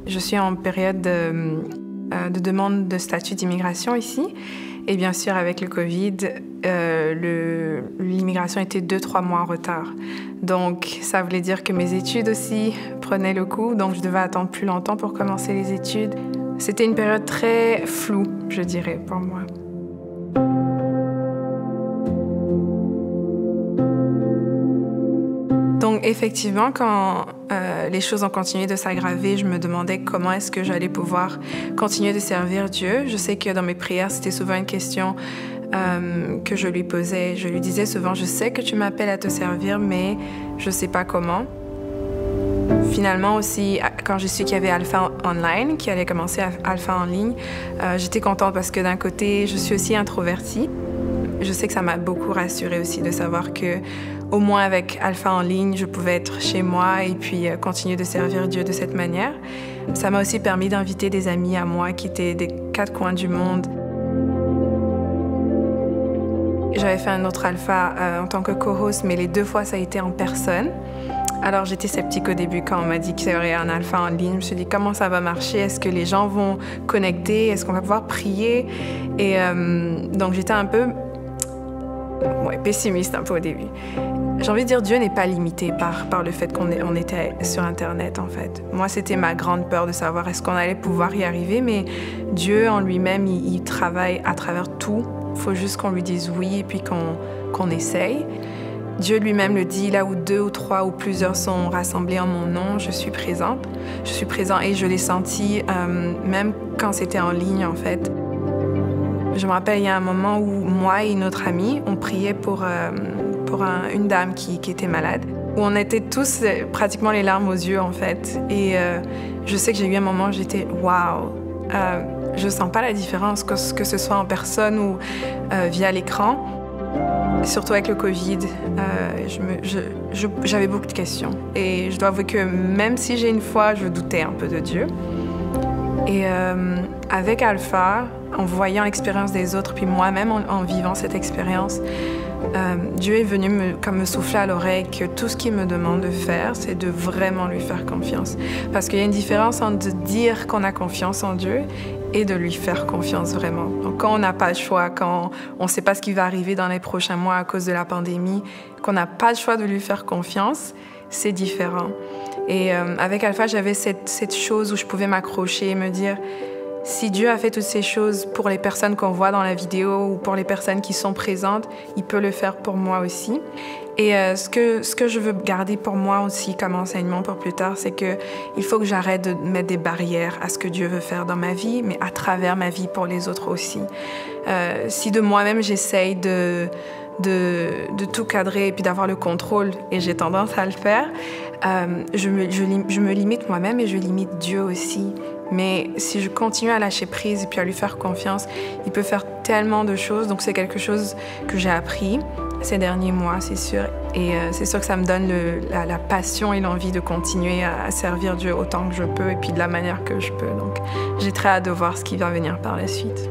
Je suis en période de demande de statut d'immigration ici. Et bien sûr, avec le Covid, l'immigration était 2-3 mois en retard. Donc, ça voulait dire que mes études aussi prenaient le coup. Donc, je devais attendre plus longtemps pour commencer les études. C'était une période très floue, je dirais, pour moi. Donc, effectivement, quand les choses ont continué de s'aggraver, je me demandais comment est-ce que j'allais pouvoir continuer de servir Dieu. Je sais que dans mes prières, c'était souvent une question que je lui posais. Je lui disais souvent, je sais que tu m'appelles à te servir, mais je ne sais pas comment. Finalement aussi, quand j'ai su qu'il y avait Alpha Online, qui allait commencer Alpha en ligne, j'étais contente parce que d'un côté, je suis aussi introvertie. Je sais que ça m'a beaucoup rassurée aussi de savoir que, au moins avec Alpha en ligne, je pouvais être chez moi et puis continuer de servir Dieu de cette manière. Ça m'a aussi permis d'inviter des amis à moi qui étaient des 4 coins du monde. J'avais fait un autre Alpha en tant que co-host, mais les 2 fois, ça a été en personne. Alors, j'étais sceptique au début quand on m'a dit qu'il y aurait un Alpha en ligne. Je me suis dit, comment ça va marcher? Est-ce que les gens vont connecter? Est-ce qu'on va pouvoir prier? Et donc, j'étais un peu pessimiste un peu au début. J'ai envie de dire, Dieu n'est pas limité par le fait qu'on était sur Internet, en fait. Moi, c'était ma grande peur de savoir est-ce qu'on allait pouvoir y arriver, mais Dieu, en lui-même, il travaille à travers tout. Il faut juste qu'on lui dise oui et puis qu'on essaye. Dieu lui-même le dit, là où 2 ou 3 ou plusieurs sont rassemblés en mon nom, je suis présente. Je suis présent et je l'ai senti même quand c'était en ligne, en fait. Je me rappelle, il y a un moment où moi et une autre amie, on priait pour une dame qui était malade, où on était tous pratiquement les larmes aux yeux, en fait. Et je sais que j'ai eu un moment où j'étais « wow ». Je sens pas la différence, que ce soit en personne ou via l'écran. Surtout avec le Covid, j'avais beaucoup de questions. Et je dois avouer que même si j'ai une foi, je doutais un peu de Dieu. Et avec Alpha, en voyant l'expérience des autres, puis moi-même en vivant cette expérience, Dieu est venu me souffler à l'oreille que tout ce qu'il me demande de faire, c'est de vraiment lui faire confiance. Parce qu'il y a une différence entre dire qu'on a confiance en Dieu et de lui faire confiance vraiment. Donc quand on n'a pas le choix, quand on ne sait pas ce qui va arriver dans les prochains mois à cause de la pandémie, qu'on n'a pas le choix de lui faire confiance, c'est différent. Et avec Alpha, j'avais cette chose où je pouvais m'accrocher et me dire, si Dieu a fait toutes ces choses pour les personnes qu'on voit dans la vidéo ou pour les personnes qui sont présentes, il peut le faire pour moi aussi. Et ce que je veux garder pour moi aussi comme enseignement pour plus tard, c'est qu'il faut que j'arrête de mettre des barrières à ce que Dieu veut faire dans ma vie, mais à travers ma vie pour les autres aussi. Si de moi-même j'essaye de tout cadrer et puis d'avoir le contrôle, et j'ai tendance à le faire, je me limite moi-même et je limite Dieu aussi. Mais si je continue à lâcher prise et puis à lui faire confiance, il peut faire tellement de choses. Donc c'est quelque chose que j'ai appris ces derniers mois, c'est sûr. Et c'est sûr que ça me donne la passion et l'envie de continuer à servir Dieu autant que je peux et puis de la manière que je peux. Donc j'ai très hâte de voir ce qui va venir par la suite.